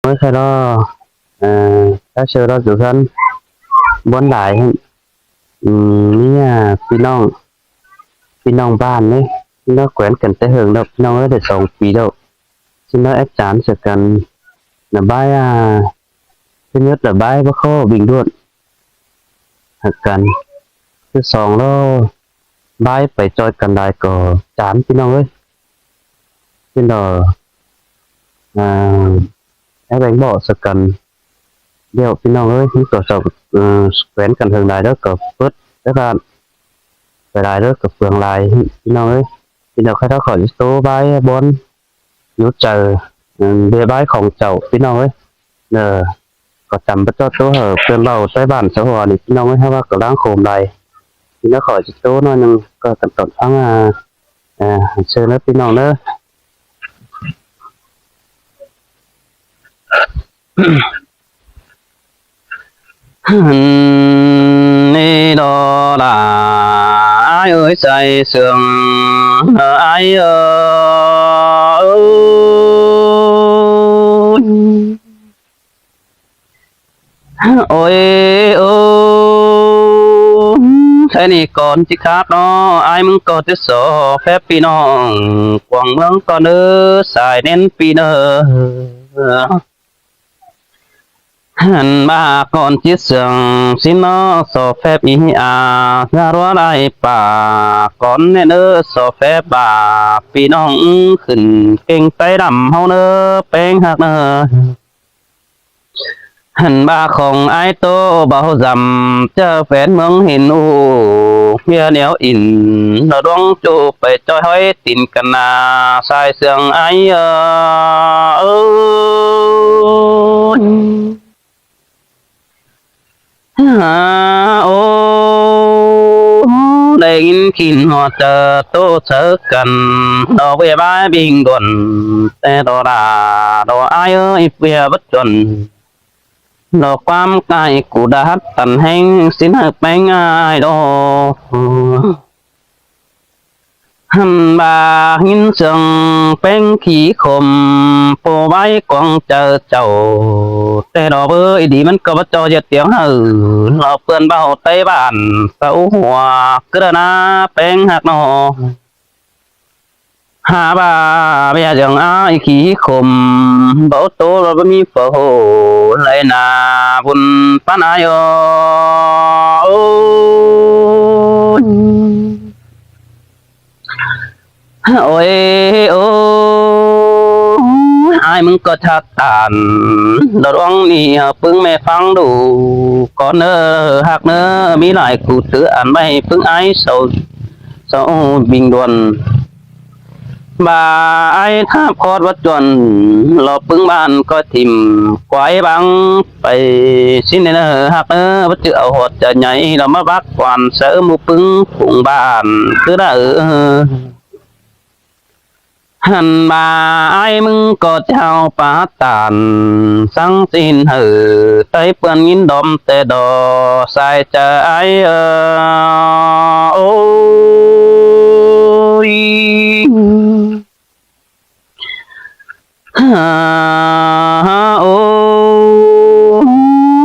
mới sau đó ta sơ đó chủ thân bốn lại ní phi nong ban đấy nó quen cần tới hưởng đâu nó để sống phí đâu chứ nó ép chán sẽ cần là bãi thứ nhất là bãi bắc khô bình luôn cần thứ song nó bãi phải cho cần lại có chán phi nong ấy trên đó cái bánh bò sẽ cần điều phi nong ơi những tổ sầu quen cần hưởng lại đó có phớt các bạn phải lại đó có phường lại phi nong ơi thì nào khai thác khỏi số bãi bốn yếu chờ về bãiของเจ้าพี่น้องเอ้ยก็จำเป็นตัวเหอะเพื่อนเราใต้บ้านสหัวนี่พี่น้องเอ้ยให้ว่าก็ล้างโคมใดพี่น้องขอจิตโตหน่อยนึงก็ตัดต้นทั้งเชิญแล้วพี่น้องเด้อนี่ดอลาai ơi say sương ai ơi ôi thế này còn chỉ khác đó ai muốn có cái số phép pi nó quảng mương con nữa xài đến pi nữa hẳn ba con chiếc sườn xin nó số phép ý ra đó lại bà con nên nữa số phép bà pi nó khẩn kinh tay đầm hao nữa bén hạt nữa hẳn ba không ai tô bao dầm chờ phép mương hình bia néo in nó đoán chu phải cho hơi tin cần sai sườn ai đây kinh họ chờ tô chờ cần đó về bãi bình thuận thế đó là đó ai ơi về bất chuẩn đóความไกลกูดัดตันแห้งสินหักแป้งง่ายดอกหันบาหินเสียงเป็นขี้คมโปไว้กองเจอเจ้าแต่ดอกเบอร์ดีมันก็บ่จอเจ็ดเตียงเราเพื่อนเบาใต้บ้านเสาหัวกระนาแป้งหักนอหาบาเบียจังอ้ายขี้คมเบาโตเราไม่มีโฟเลยนาบุญปานายโอ้โอ้ยโอ้ไอ้มึงก็ชัดตานเราร้องนี่ปึ้งแม่ฟังดูก่อนเนอหักเนอมีหลายกูเตือนไม่ปึ้งไอ้เศร้าบิงดวนบาไอ้ท่าพอดวัดจนเราปึ้งบ้านก็ทิมควายบังไปสิ้นเนอหักเนอวัดเจือหดจะใหญ่เรามาบักกวนเสือมูปึ้งผงบ้านคือได้หันมาไอ้มึงก็เจ้าป่าตานสังสินไต้เปื่อนยินดอมแต่ดอใส่ใจไอ้โอ้ย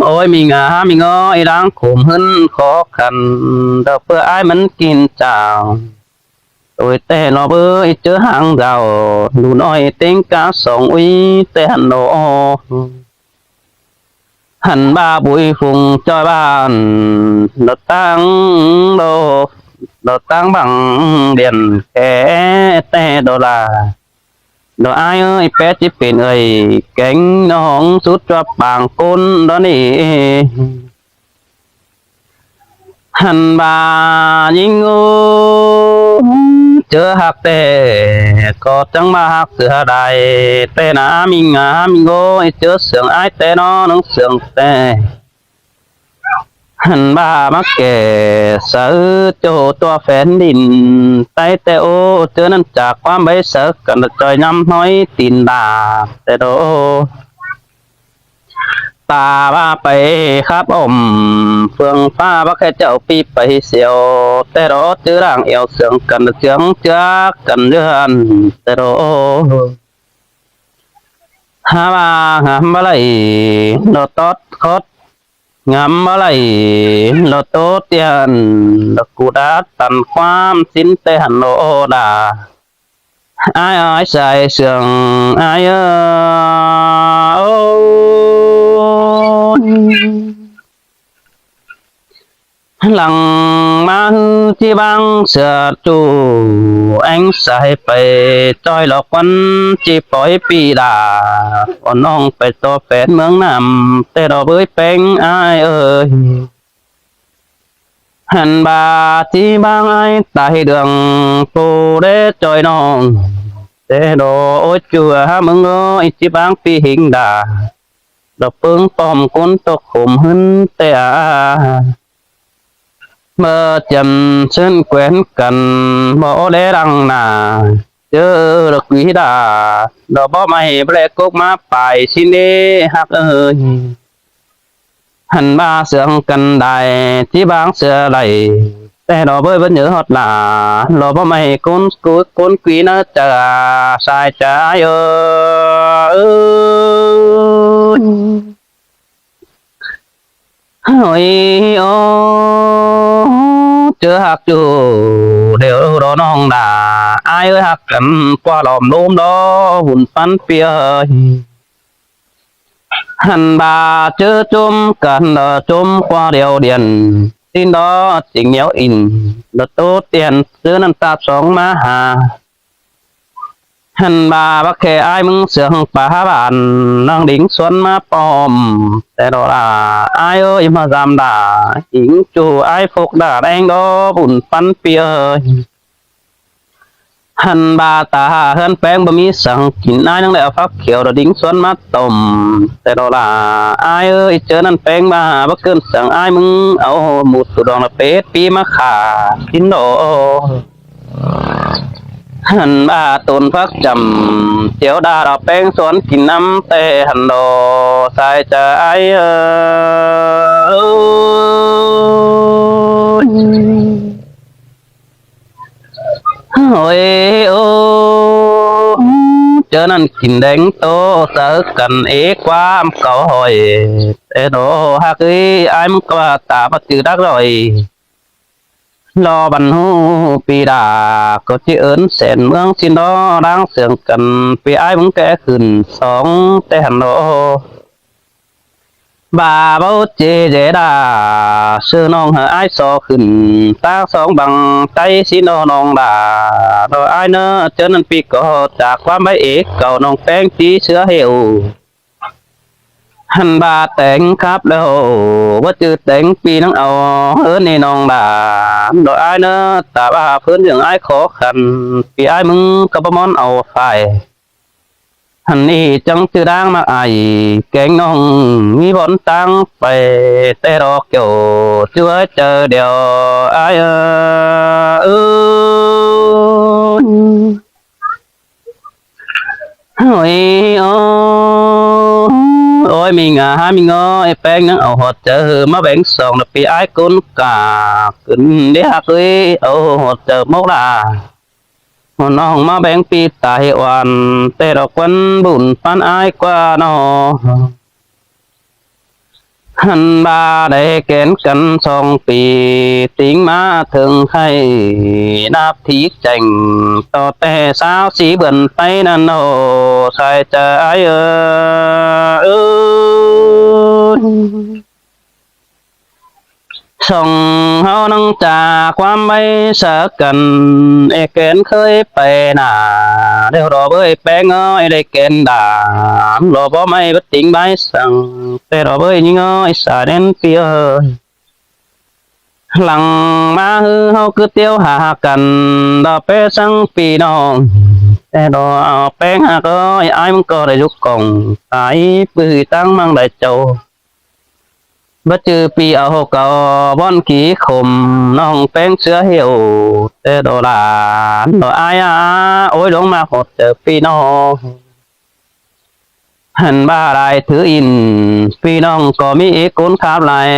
โอ้ยมีงามีงอยดังขุมหึนขอขันเดาเพื่อไอ้มันกินเจ้าtôi tè nó bơi chớ hàng rào đủ nói tiếng cá sông uy tè hẳn nổ hẳn ba bụi phùng cho bàn nó tăng bằng điện kẻ tè đồ là đồ ai ơi bé chỉ phiền ơi cánh nó hóng sút cho bảng côn đó nè hẳn bà nhìn chưa hạt tè có chẳng mà hạt sữa đại tè na mình ngô chưa sướng ai tè nó sướng tè hẳn bà mắc kẻ sợ cho toa phèn đình tay tè ô chưa nên chả quá mấy sợ cần được trời năm nói tin bà tè đồตาบ้าไปครับเฟืองฟ้าบ้าแค่เจ้าปีไปเสียวแต่รอเจอร่างเอวเสียงกันเสียงจักกันเดือนแต่รอ หาว่างามบ่ไหลโลตอดคดงามบ่ไหลโลโตเตียนดอกกูดาตันความสิ้นแต่หันโลดาai ai sai sườn ai ơi lặng má hư chi băng sửa tù anh sai phải trôi lọc quanh chi phối pi đà còn non phải to phết mướn nằm tê đỏ bới bánh ai ơi hẳn bà chi băng ai tại đường phù đế trôi non tê đỏ ôi chùa mừng ơi chi băng pi hình đà đọc phương tòm cuốn tộc khủng hân tê mơ chầm chân quen cần mõ đế đăng nà chớ được quý đà đó bó mày bê cốc má phải xin đế hạc ơi hẳn ba sướng cần đài tí báng sửa lầy tê đó bơi vẫn nhớ hót là lò bó mày côn quý nó chà sai trái ơi hỏi ô chưa hạt chủ đều đó non đà ai ơi hạt cần qua lòm lốm đó hùn phán phía hẳn bà chưa chôm cần chôm qua điều điền tin đó chính nhéo in đợt tốt tiền chưa năm ta sống má hà hẳn bà bác khề ai mừng sướng bà bạn đang đính xuân má bòm thế đó là ai ơi mà dám đà chính chủ ai phục đà đen đó bùn phán phía hẳn bà ta hơn phèn bà mi sẵn chính ai đang lẹo pháp kiểu đó đính xuân má tòm thế đó là ai ơi chớ năn phèn bà bác cơn sẵn ai mừng áo một tụ đòn là phết pi má khả kín độ hẳn bà tồn phát trầm chiếu đà đỏ bén xuân kín năm tê hẳn đồ sai trái ôi ô chớ nên kín đánh tô sợ cần ế qua câu hỏi tê đồ hát ấy ai muốn qua ta bắt chữ đắc rồi lo bắn hu pi đà có chỉ ớn sẹn mương xin đó đang sướng cần pi ai muốn kẻ khẩn sống tê hẳn đồ bà bao chế dễ đà sư non hở ai so khẩn ta sống bằng tay xin nó non đà rồi ai nữa cho nên pi có trả qua mấy ít cầu non phèn tí sữa hiệu hẳn bà tên khắp đâu bất chư tên pi nắng ao hơn nè non đà rồi ai nữa ta bà phơn những ai khó khăn pi ai mừng có món ao phải hẳn đi chẳng chữ đang mà ai kén non nghi bọn tăng phải tê đó kiểu chưa chờ điều ai ơi ôi mình mình ơi bèn nó ở hột chờ mà bèn sòng là bị ai cũng cả cứng để hạt ấy ở hột chờ mốc là nó mà bèn pi tại hoàn tê đó quân bùn phan ai qua nó hẳn ba để kén cân song pi tính má thường hay đáp thí chành to tê sao xí bẩn tay năn hồ sai trái ơi song hao năng tràความbay sợ cần e kén khơi bè nà đều đỏ bơi bé ngơi để kén đà lò bó mây bất tỉnh bay sang tê đỏ bơi như ngơi xả đến phía lăng má hư hao cứ tiêu hạ cần đỏ bé sang pì non tê đỏ bé hạ ơi ai muốn có để giúp cùng ai bư tăng mang đại châu bất chư pi ở hồ cầu bon ký khum nong phèn sữa hiệu tê đồ là đồ ai ôi đúng mà hột chờ pi nó hẳn ba đại thứ in pi nong có mi côn khắp lại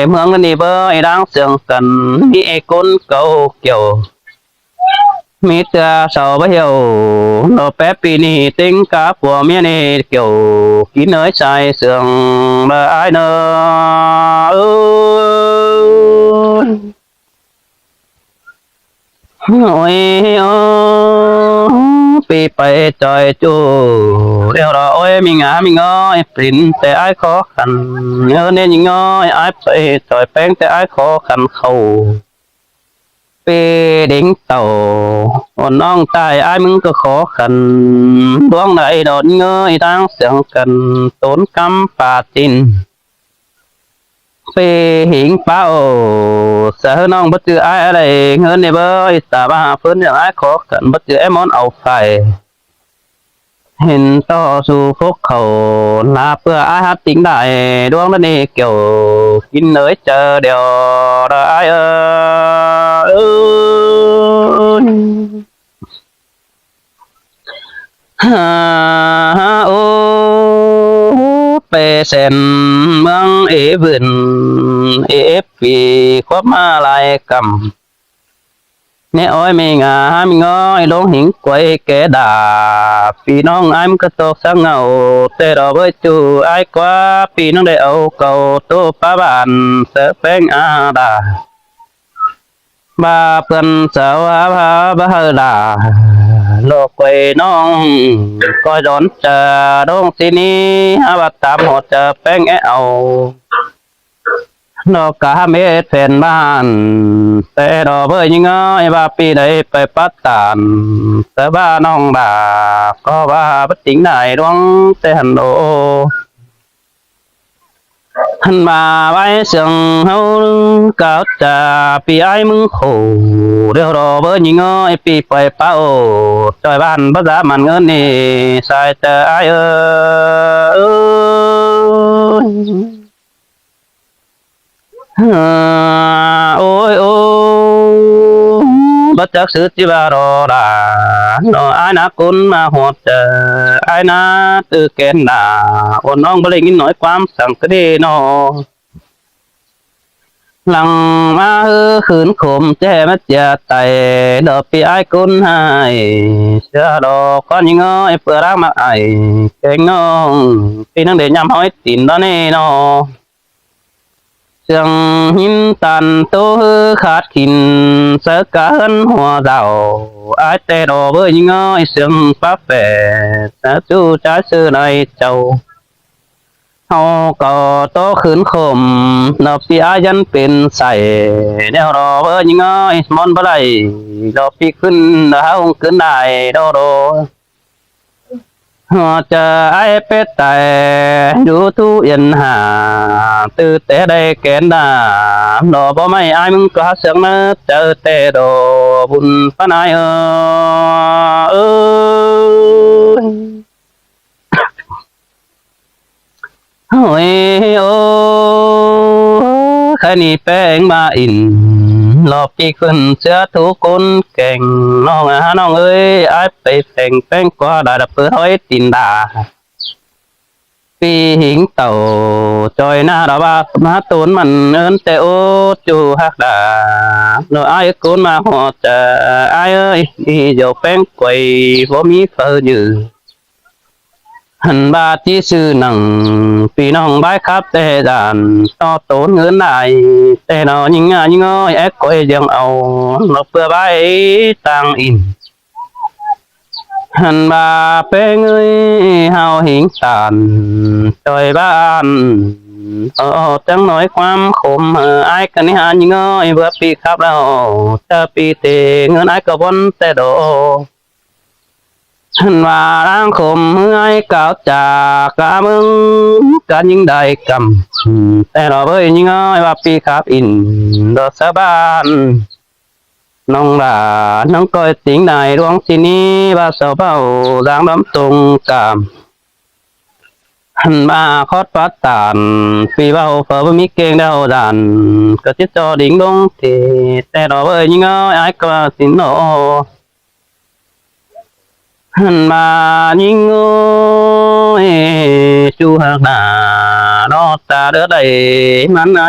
mương đi bơi đang sương cần mi côn cầu kiểu mi tia sầu bấy hiểu nó bé pi ni tính cá của mía ni kiểu kín nơi sai sườn là ai nơ ôi ô pi bay trời chu đeo đó ôi mình ơi pinแต่ai khó khăn nhớ nên những ơi ai bay trời bénแต่ai khó khăn khâu đỉnh tàu còn non tài aiมึงก็ขอขันดวงไหนโดนเงยทางเสียงกันต้นกำป่าจินหิงเป้าเสือน้องบัดจือไอ้อะไรเงินในเบยสาบาเพิ่นอย่างไอ้ขอขันบัดจือไอ้มอนเอาไฟเห็นต่อสู่พวกเขาลาเพื่อไอ้ฮัดติงได้ดวงนั้นนี่เกี่ยวกินเนยเจอเดียวได้โอ้เปเซนเมืองเอวินเอฟปีควบมาลายกำเนี่ยอ้อยไม่งาไม่ง้อยลงหิงกวยแกด่าพี่น้องไอ้มันก็ตกสังเงาแต่เราเว้ยจูไอ้กว่าพี่น้องได้เอาเก่าตัวป้าบ้านเสือแป้งอาดาบาเพื่อนสาวพาบ้าด่าโลกไว้น้องก็ย้อนจะดงสินี้อาบัตตามหดจะแป้งเอานอกกาเม็ดแผ่นบ้านแต่ดอกเบยยังง้อยว่าปีใดไปปัตตานแต่บ้าน้องด่าก็ว่าปัจจิงได้ดวงแต่หันโดหันมาไว้เสียงเฮาเก่าจะปีไอ้มึงโขเดี๋ยวรอเบอร์ยิงอ้อยปีไปเป้าจอยบ้านภาษามันเงินนี่ใส่แต่ไอ้โอ้ยโอ้บัดจักสืบที่บารอดาโนไอ้นาคุณมาหดเจอไอ้นาตื่นแกนด่าโอ้น้องบริงินหน่อยความสั่งกระเดนอหลังมาขืนขมแจ้มาเจียไตดอกปีไอ้คุณให้เชื่อดอกก้อนยิงอ้อยเปื่อรักมาไอเก่งน้องปีนั่งเดินยำห้อยตินตอนนี้นอเสียงหินตันตัวขาดขินเสือกันหัวเดาไอ้แต่ดอกเบยยิงอ้อยเสียงฟ้าแฝดแต่จูใจซื้อในเจ้าเฮาก็โตขืนขมนบปีอายันเป็นใส่แนวรอเบอร์ยิงอ้อยมอนบ่ได้ดอกปีขึ้นดาวขึ้นได้โดโดจะไอ้เป็ดแต่ดูทุยันหาตื่นแต่ได้แกนดาดอกบ่ไม่ไอ้มึงก็เสียงนะเจอแต่ดอบุญปนายโอ้ยโอ้แค่นี้แป้งมาอินรอบปีขึ้นเสื้อทุกคนเก่งน้องน้องเอ้ยไอ้ไปแข่งแป้งกว่าได้ดับเพื่อห้อยตินดาปีหิงเต่าจอยหน้าดาบามาตูนมันเอินแต่โอจูฮักดาโนไอ้คนมาหอจะไอ้เอ้ยนี่โยแป้งกวยบ่มีเฟอยือหันบาที่ซื้อหนังพี่น้องบายครับแต่ด่านต่อโตนเงินได้แต่นอยิงยิงอ้อยแอกก็ยังเอานกเพื่อใบต่างอินหันบาเป็นเอ้ยเฮาหิงตานจอยบ้านจังหน่อยความขมไอ้กันนี่หายิงอ้อยเบื่อปีครับแล้วจะปีเตเงินไอ้ก็วนแต่โดฉันว่าร่างคมเมื่อยเก่าจากกะมึงกันยิ่งได้กำแต่เราเอ้ยยิ่งอ้อยว่าปีครับอินดอสะบานน้องด่าน้องก้อยสิงได้ดวงสินี้ว่าเสาเบาดังน้ำตรงกามหันมาคอดปัดตานปีเบาเฝ้ามีเก่งดาวดันก็จิตจอดิ่งลงเทแต่เราเอ้ยยิ่งอ้อยไอ้ก็สินโนหันมายิงโง่ชูหักหน้าดอตาเด้อได้มันไอ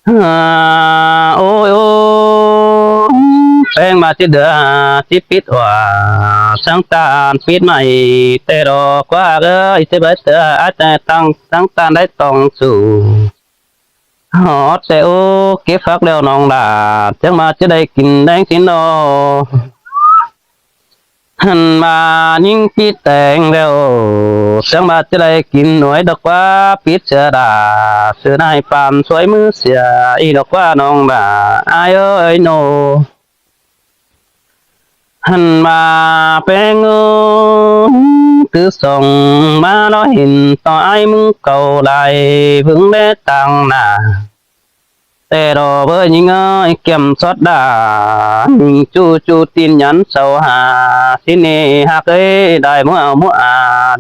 โอ้ยโอ้แป้งมาที่เดือที่ปิดว่าสังตานปิดใหม่แต่รอกว่าเอ้ยที่เบิดเตืออาจจะตั้งสังตานได้ต้องสู่หอดแต่โอ้เก็บฟักแล้วน้องดาจังมาจะได้กินแดงสินโนหันมายิ่งปิดแต่งแล้วจังมาจะได้กินหน่วยดอกว่าปิดเสือดาเสือนายปามสวยมือเสียอีดอกว่าน้องดาอายเอ้ยโนหันมาเป็นเงินคือส่งมาล้อเห็นต่อไอ้มึงเก่าไหลเพิ่งได้ตังหน้าแต่รอเบอร์ยิงเอ้ยเก็มสดดายิงจูตีนยันเสาหาสิเนหักเอ้ยได้มัว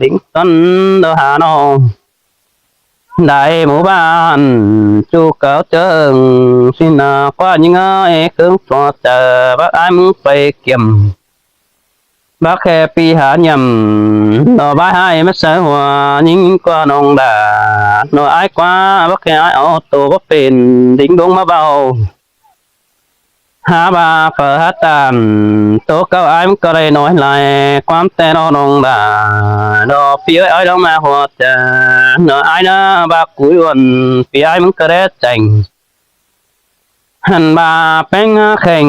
ดิ้งต้นเดอหาน้องได้หมู่บ้านจูเก่าเจิงสินาคว้ายิงเอ้ยเครื่องสอดเจอบักไอ้มึงไปเก็มบกแค่ปีหายำต่อใบให้ไม่ใส่หัวยิ่งกว่าน้องด่าหน่อไอ้กว่าบักแค่เอาตัวก็เป็นดิ้งดงมาเบาหาบาเปิดหาตามตัวเก้าไอ้มันก็ได้น้อยลายความแต่น้องด่าดอกพี่ไอ้ดอกมาหัวจะหน่อไอ้นะบักกุยวันพี่ไอ้มันก็ได้ใจหันมาเป็นแข่ง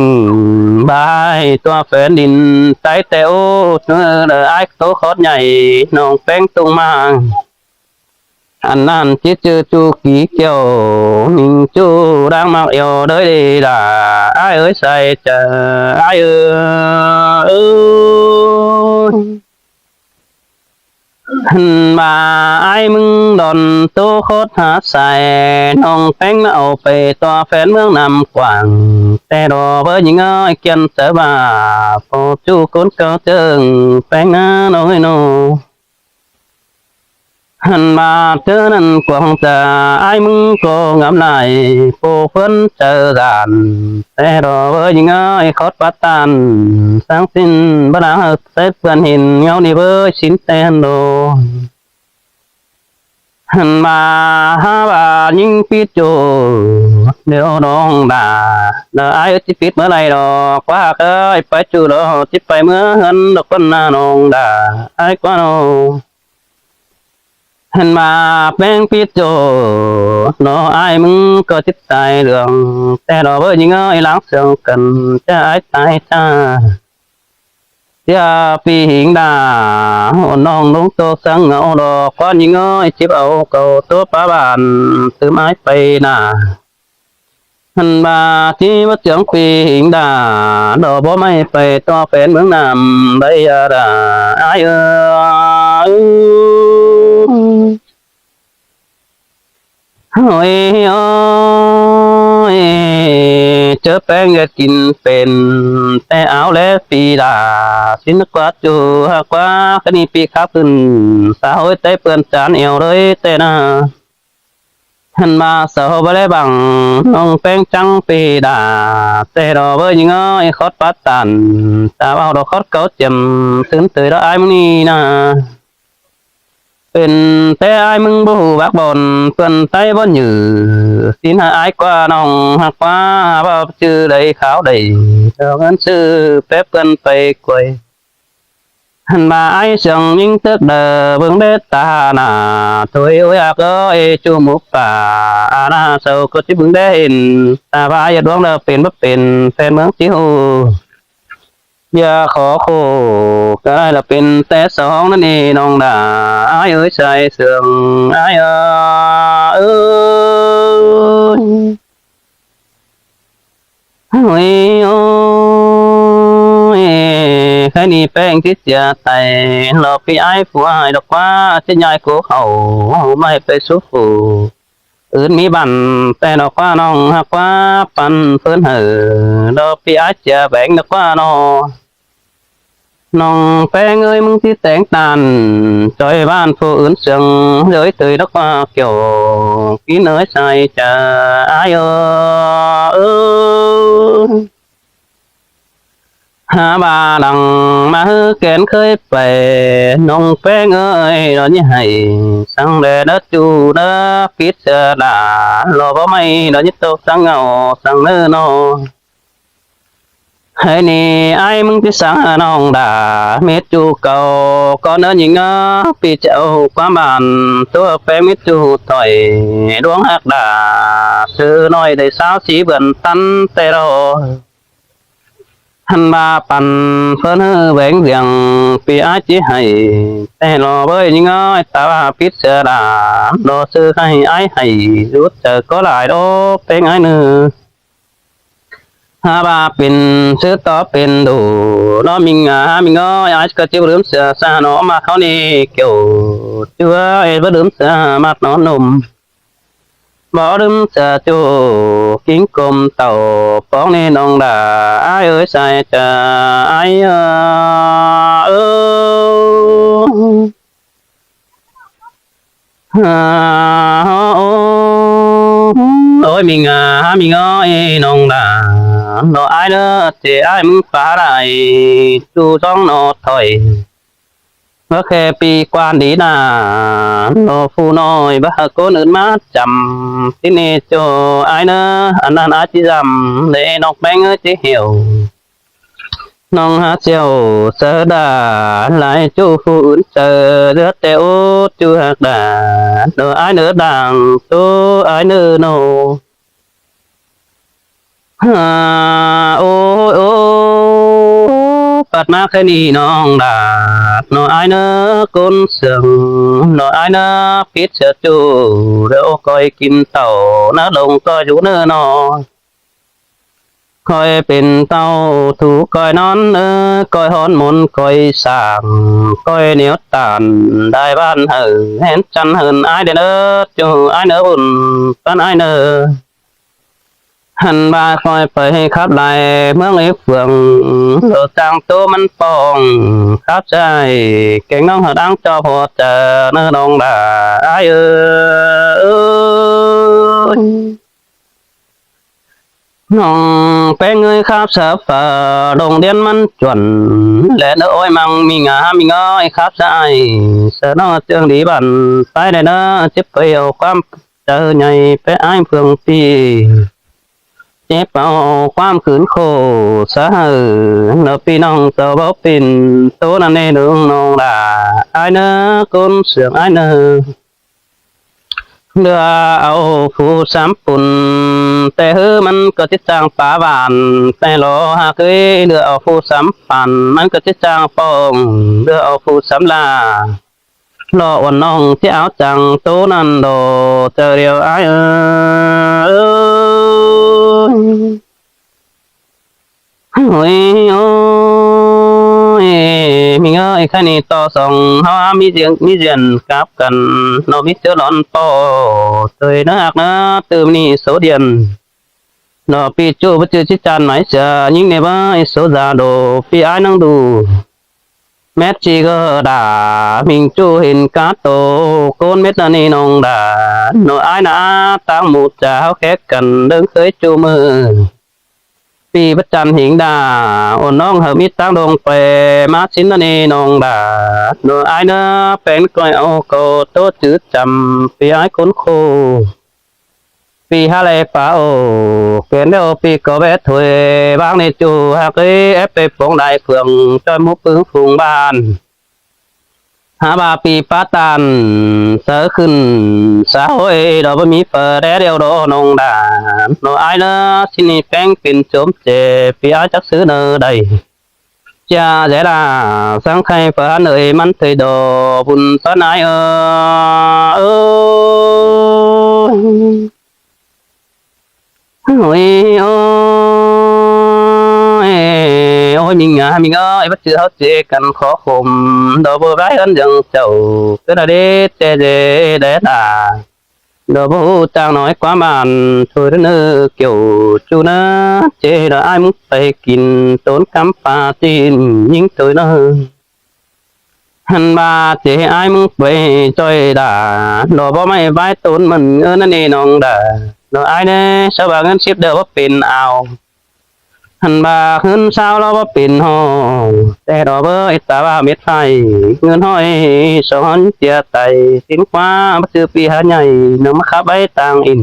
บายตัวแฟนดินไตเตวเนื้อเดือไอ้โตขอดใหญ่น้องแป้งตุงมาอันนั้นจิจือจูกี่เกี่ยวนิ่งจูดังมาเอวเด้อดีด่าไอ้เอ้ยใส่เจอไอ้เอ้ยหันมาไอ้มึงดอนตัวโคตรหาใส่น้องแป้งเอาไปตัวแฟนเมืองนำกว่างแต่รอเบอร์ยิงเอ้ยเกียนเสบาพอจูคนเก่าเจิงแป้งน้อยโนหันมาเจอนั่นกวางจะไอ้มึงก็งามไหลโปเพิ่นเจอกันแต่รอเบอร์ยิงเอ้ยขอดปัตตันสังสินบดาเสเพื่อนเห็นเงานี่เบอร์สินแตนโดหันมาหาบายิงปิดโจเดี๋ยวน้องด่าเดี๋ยวไอ้จะปิดเมื่อไรดอกว่าเคยไปจูดอกจิไปเมื่อเห็นดอกคนหน้าน้องด่าไอ้กว่าน้องหันมาแป้งปิดโจน้อไอ้มึงก็จิตใจเรื่องแต่เราเบอร์ยิงเอ้ยล้างเสียงกันจะไอ้ตายจ้าเจ้าปีหิงดาน้องลุงโตสังเงาดอกก้อนยิงเอ้ยจิบเอาเก่าตัวป้าบ้านซื้อไม้ไปน่ะหันมาที่วัดเจียงปีหิงดาดอกบ่ไม่ไปตัวแฟนเมืองนำใบยาดาไอ้เอ้ยโอ้ยโอ้ยเจอแป้งก็กินเป็นแต่เอาแล้วปีดาสินกว่าจูหากว่าคดีปีขับขึ้นสาวเต้เปื่อนจานเอวเลยแต่น่ะหันมาสาวบะเลบังน้องแป้งจังปีดาแต่ดอกเบอร์ยังไงคอดปัตตันสาวเอาดอกคอดเก่าเจ็มตื่นตื่นแล้วไอ้มึงนี่นะเป็นแต่ไอ้มึงบ่ฮู้บักบอนเพิ่นไตบ่หยือสินหาไอ้กว่าน้องหักว่าบ่ชื่อได้ขาวได้เจ้าเงินซื้อแป๊บเพิ่นไปกวยหันมาไอ้เสียงยิ่งตึกเด้อเบิ่งเด็ดตาหน้าถอยโอ้ยก็ไอ้จูหมูป่าอาณาเซาก็สิเบิ่งได้เห็นตาว่าอย่าดวงเด้อเป็นบ่เป็นแฟนเมืองสิฮู้อย่าขอโคกายละเป็นแต่สองนั่นเองน้องด่าไอ้เอ้ยใจเสื่อมไอ้เอ้ยโอ้ยโอ้ยใครนี่แป้งที่เสียใจหลอกพี่ไอ้ผัวให้ดอกว่าจะย้ายกูเขาไม่ไปสู้อื่นมีบันแต่ดอกว่าน้องหักว่าปันเพิ่นเหอดอกพี่อาจจะแบ่งดอกว่าน้องแป้งเอ้ยมึงที่แต่งตานจอยบ้านผู้อื่นเสียงเลยตื่นดอกว่าเกี่ยวกินเอ้ยใส่จะอายเออ หาบาดังมาฮือแกนเคยไปน้องแป้งเอ้ยเราเนี่ยให้สังเดดจูเดพิจารณารอบ่ไม่เราเนี่ยตกสังเงาสังเนื้อนอให้นี่ไอ้มึงที่สังน้องด่าเม็ดจูเก่าก็เนื้อหญิงปีเจ้าความบานตัวแป้งเม็ดจูต่อยดวงหักด่าซื้อน้อยได้สาวสีเบื่อนตันแต่รอหันมาปั่นเพื่อนแหวงเสียงปีอาจีให้แต่รอเบ้ยยิ่งอ้อยตาพิษเสือดารอซื้อให้ไอ้ให้รู้เจอก็หลายโดเป็นไอ้เนื้อหาบาเป็นซื้อต่อเป็นดูน้อมิงมิงอ้อยไอ้ก็จิ้วลืมเสือซาหนอมาเขานี่เกี่ยวเชื่อไอ้บ่ลืมเสือมาหนอนนมbỏ đấm chờ chú kính cùng tàu phóng nên ông đã ai ơi sai chờ ai ôi mình ơi nông đã nó ai nữa thì ai muốn phá lại chú trong nó thôiเมื่อแค่ปีกวานดีนาโนฟูน้อยบ้าคนอื่นมาจำที่นี่โจไอเนออันนั้นอาจิจำเลยนกแบงจะเหี่ยวน้องหาเจียวเสดาหลายจูฟูอื่นเจอเลือดแต่โอ้จูหักดาโนไอเนอดังตัวไอเนอโนโอ้โอ้ปัดมาแค่นี้น้องดาน้อยไอเนอคนเสืองน้อยไอเนอพิษเสือจูเดี๋ยวคอยกินเต่าน้าลงก็อยู่เนอนอคอยเป็นเต่าถูกคอยนอนคอยหอนมนคอยสางคอยเหนียวตานได้บ้านเห็นจันเหินไอเดนจูไอเนอบุญปันไอเนอหันบาคอยไปครับลายเมืองไอ้เฟืองโดดจางตัวมันปองครับใจเก่งน้องหาดังจอพอเจอเนื้อน้องด่าไอ้น้องเป็นเงยครับเสือฝ่าโรงเรียนมันจวนและเนื้ออ้อยมังมีงามีง้อยครับใจเสือน้องเจืองดีบันไปได้เนื้อจิบไปเอาความเจอใหญ่ไปไอ้เฟืองปีเจ็บเอาความขืนโคสะหือเนอพี่น้องเจ้าบ่เป็นตัวนั่นเองน้องด่าไอ้เนอคนเสือกไอ้เนอเรือเอาผู้สามปุ่นแต่เฮอมันก็จิตจางป่าบานแต่รอหากเคยเรือเอาผู้สามปันมันก็จิตจางปองเรือเอาผู้สามลารอวันน้องที่เอาจังตัวนั้นโดเจอเดียวไอ้โอ้ยโอ้ยมีเงยแค่นี้ต่อสองเขามีเสียงกับกันเรามีเสือหลอนปอเตยนักนะตื่มนี่โสเดียนเราปีจูไปเจอชิจานหมายเสือยิ่งในบ้านโสดาโดปีไอ้นั่งดูแม่จีก็ด่ามิงจูเห็นกาโตโกนเม็ดนี่น้องด่าโนไอ้นะตั้งหมูจ่าเขาแค่กันเดินเคยจูมือปีประจันหิงดาโอนน้องเหมิตตั้งดงไปมาชิ้นนี่น้องด่าโนไอ้นะเป็นก้อยเอาโกโตจืดจำปีไอ้คนโคปีฮาเลปาโอเปลี่ยนเดียวปีก็เวทถวยบางในจูหากเอฟไปปงได้เฟืองจอยมุกปึงฝูงบ้านหาบาปีปาตันเสือขึ้นสาวเอดอกมีเฟอร์เดียวโดนงดานโนไอเนอที่นี่แป้งเป็นโจมเจปีไอจักซื้อเนอใดจะเจดาสังไข่เฟอร์เนยมันเตยโดบุญสนายโอ้ยโอ้ยโอ้ยmình ơi bắt chước chế cần khó khum đồ bơ bái ấn dần chầu cái là đế tê dê đế đà đồ bơ trang nói quá màn thôi đến nơi kiểu chú nó chế là ai muốn phải kín tốn cắm pha tin nhưng tôi nó hắn ba chế ai muốn phải chơi đà đồ bơ mày bái tốn mình ơn nên nong đà đồ ai nè sao bà ngân ship đều có pin ao หันบาขึ้นเช้าเราบ่ปิ่นห้องแต่ดอกเบยตาว่าเม็ดไฟเงินห้อยสอนเจียไตสินคว้ามาซื้อปีหาใหญ่น้องมาขับไว้ต่างอิน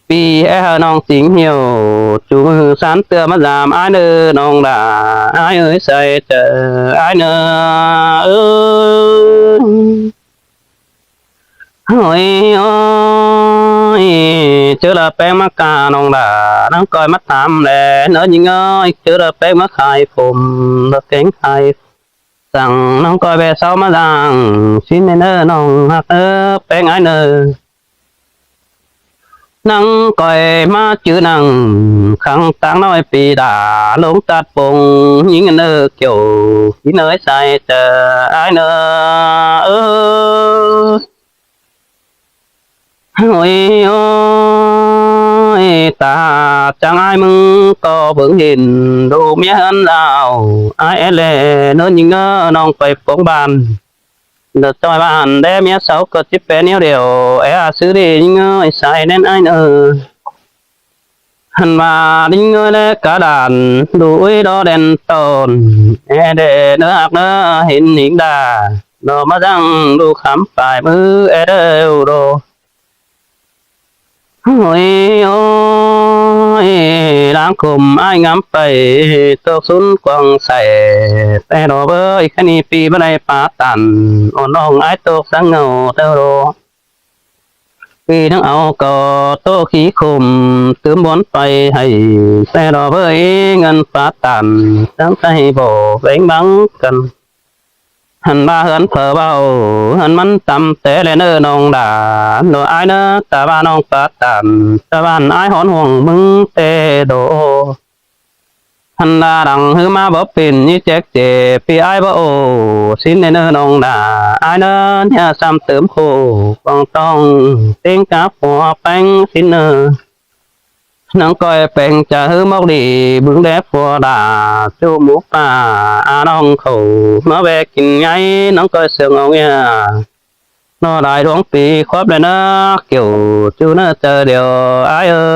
ปีแอน้องสิงเหี่ยวจูมือสานเตือมาลามอ้ายเด้อน้องด่าอ้ายเอ้ยใส่เจออ้ายเน้อเอ้ยโอ้ยโอ้ยเจอละแป้งมากาน้องด่าน้องก้อยมาทำแหละเนื้อยิงเอ้ยเจอละแป้งมาขายผมละเก่งขายสั่งน้องก้อยแบเสามาดังชิ้นเนื้อน้องหักแป้งไอ้เนื้อนังก้อยมาจื้อนังขังต่างน้อยปีด่าลงตัดปงยิงเนื้อเกี่ยวที่เนื้อใส่เจอไอ้เนื้อเออโอ้ยโอ้ยตาจังai mừng có vững nhìn đủ mía hơn nào ai lệ nơi nhìn ngơ nong phải phong bàn được cho bạn để mía sáu có chip bé nhiều điều xử đi nhìn ngơ sai đến ai nữa hẳn mà nhìn ngơ để cả đàn đuổi đó đèn tồn để nữa ác nữa hình đà nó mà răng đủ khám phải mưa đều đồ ôi ôi đang cùng ai ngắm phải tôi xuống quăng sàiแต่ดอกเบ้ยแค่นี้ปีไม่ได้ปาตันอ่อนน้องไอ้ตกสังเงาเต้าโรปีทั้งเอาก็โตขี้คุมตื้มบนไปให้แต่ดอกเบ้ยเงินปาตันทั้งใจบ่แบ่งบังกันหันมาเหินเผอเบาหันมันตำแต่เลยเน้อน้องด่าโดไอ้เน้อตาบ้านน้องปาตันตาบ้านไอ้หอนห่วงมึงเตโดหันดาดังหือมาบ่เป็นยี่แจ๊กเจปีไอ้บ่โอสิ้นเน้อน้องด่าไอ้เน้อเนี่ยซ้ำเติมโคกองต้องเต็งกับหัวแป้งสิ้นเน้อน้องก้อยเป็นจะหื้อมอกดีบึงแดดฟัวด่าจูหมูป่าน้องเขามาแบกกินไงน้องก้อยเสืองเอาเนี่ยnó đại đónปีkhóp lên nó kiểu chú nó chờ điều ai ơi